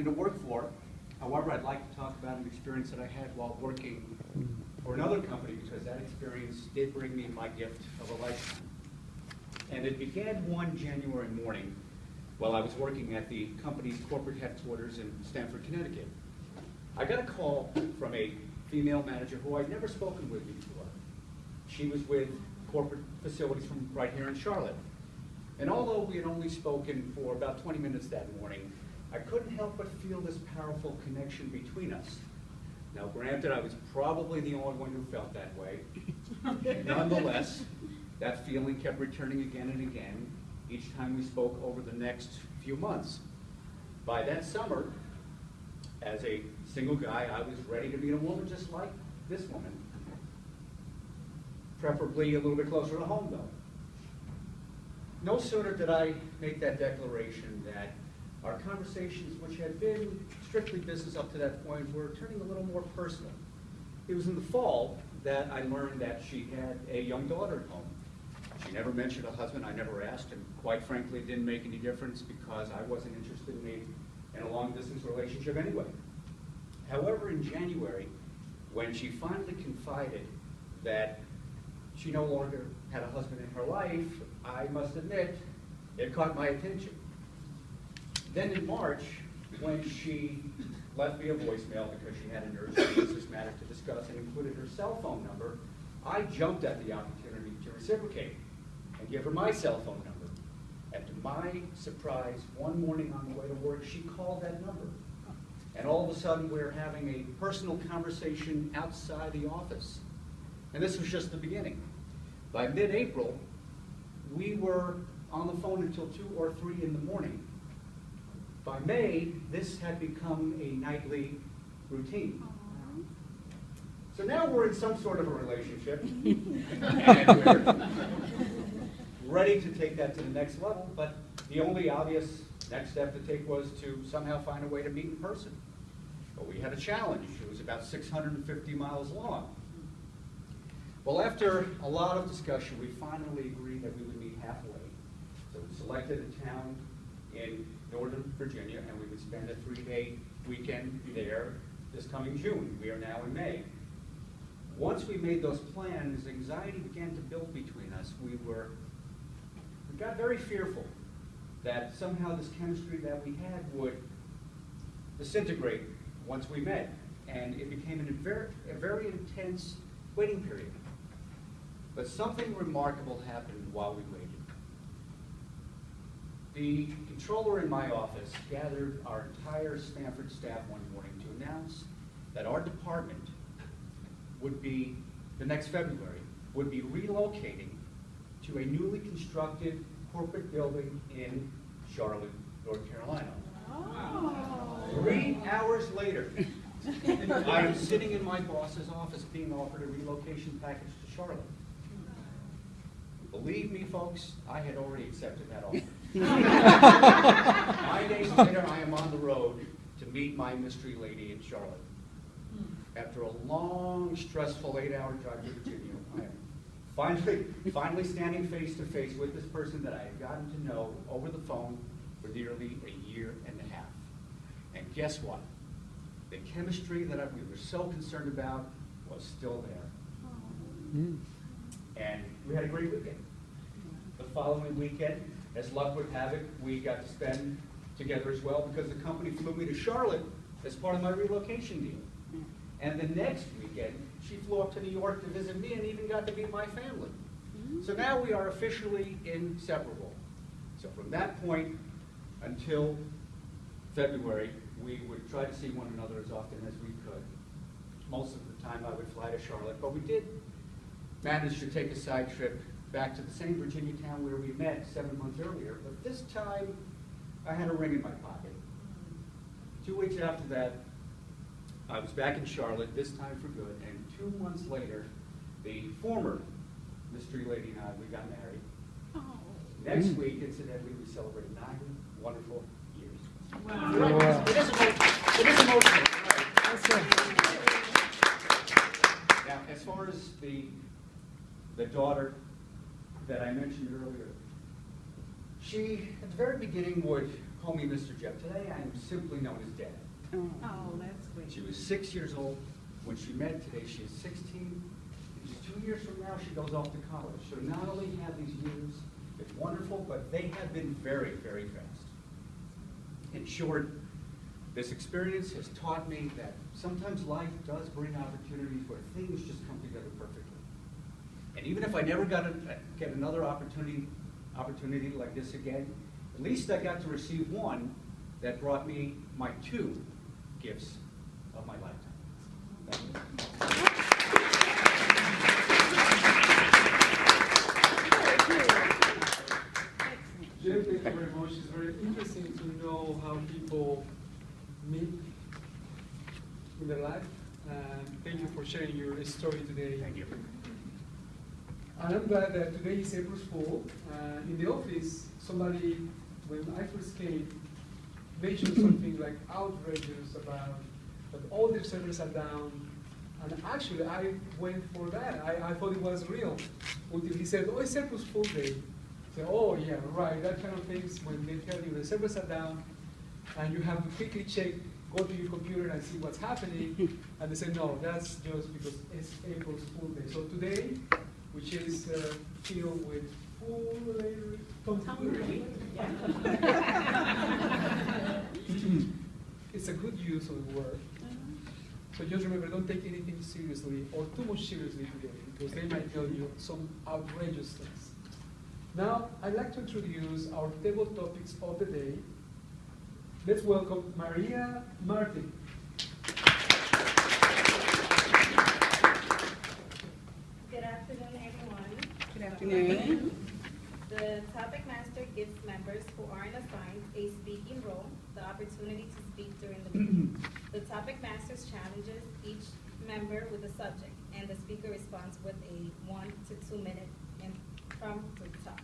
to work for. However, I'd like to talk about an experience that I had while working for another company, because that experience did bring me my gift of a lifetime. And it began one January morning while I was working at the company's corporate headquarters in Stamford, Connecticut. I got a call from a female manager who I'd never spoken with before. She was with corporate facilities from right here in Charlotte. And although we had only spoken for about 20 minutes that morning, I couldn't help but feel this powerful connection between us. Now, granted, I was probably the only one who felt that way. Nonetheless, that feeling kept returning again and again each time we spoke over the next few months. By that summer, as a single guy, I was ready to meet a woman just like this woman. Preferably a little bit closer to home, though. No sooner did I make that declaration that our conversations, which had been strictly business up to that point, were turning a little more personal. It was in the fall that I learned that she had a young daughter at home. She never mentioned a husband. I never asked, and quite frankly, it didn't make any difference because I wasn't interested in a long-distance relationship anyway. However, in January, when she finally confided that she no longer had a husband in her life, I must admit, it caught my attention. Then in March, when she left me a voicemail because she had an urgent business matter to discuss and included her cell phone number, I jumped at the opportunity to reciprocate and give her my cell phone number. And to my surprise, one morning on the way to work, she called that number. And all of a sudden, we're having a personal conversation outside the office. And this was just the beginning. By mid-April, we were on the phone until 2 or 3 in the morning. By May, this had become a nightly routine. So now we're in some sort of a relationship, and we're ready to take that to the next level, but the only obvious next step to take was to somehow find a way to meet in person. But we had a challenge. It was about 650 miles long. Well, after a lot of discussion, we finally agreed that we would meet halfway. So we selected a town in Northern Virginia, and we would spend a 3-day weekend there this coming June. We are now in May. Once we made those plans, anxiety began to build between us. We got very fearful that somehow this chemistry that we had would disintegrate once we met, and it became a very intense waiting period. But something remarkable happened while we waited. The controller in my office gathered our entire Stamford staff one morning to announce that our department would be, the next February, would be relocating to a newly constructed corporate building in Charlotte, North Carolina. Oh. 3 hours later, I am sitting in my boss's office being offered a relocation package to Charlotte. Believe me, folks, I had already accepted that offer. 9 days later, I am on the road to meet my mystery lady in Charlotte. After a long, stressful 8-hour drive to Virginia, I am finally standing face to face with this person that I had gotten to know over the phone for nearly a year and a half. And guess what? The chemistry that we were so concerned about was still there. And we had a great weekend. The following weekend, as luck would have it, we got to spend together as well because the company flew me to Charlotte as part of my relocation deal. And the next weekend, she flew up to New York to visit me and even got to meet my family. So now we are officially inseparable. So from that point until February, we would try to see one another as often as we could. Most of the time I would fly to Charlotte, but we did manage to take a side trip back to the same Virginia town where we met 7 months earlier, but this time I had a ring in my pocket. 2 weeks after that, I was back in Charlotte, this time for good, and 2 months later, the former mystery lady and I, we got married. Oh. Next week, incidentally, we celebrate 9 wonderful years. Wow. Right. It is emotional. Right. Now, as far as the daughter that I mentioned earlier, she, at the very beginning, would call me Mr. Jeff. Today, I am simply known as Dad. Oh, that's sweet. She was 6 years old when she met. Today, she is 16. Just 2 years from now, she goes off to college. So not only have these years, it's wonderful, but they have been very, very fast. In short, this experience has taught me that sometimes life does bring opportunities where things just come together perfectly. And even if I never get another opportunity like this again, at least I got to receive one that brought me my 2 gifts of my lifetime. Thank you. Jim, thank you very much. It's very interesting to know how people meet in their life. Thank you for sharing your story today. Thank you. And I'm glad that today is April Fool. In the office, somebody, when I first came, mentioned something like outrageous about that all their servers are down. And actually, I went for that. I thought it was real until he said, "Oh, it's April Fool's Day." I said, "Oh, yeah, right." That kind of things when they tell you the servers are down, and you have to quickly check, go to your computer and see what's happening. And they say, "No, that's just because it's April Fool's Day." So today, which is filled with tomfoolery. It's a good use of the word. So just remember, don't take anything seriously or too much seriously today, because they might tell you some outrageous things. Now, I'd like to introduce our table topics of the day. Let's welcome Maria Martin. Good afternoon, everyone. Good afternoon. The topic master gives members who aren't assigned a speaking role the opportunity to speak during the meeting. The topic master challenges each member with a subject, and the speaker responds with a 1 to 2 minute impromptu talk.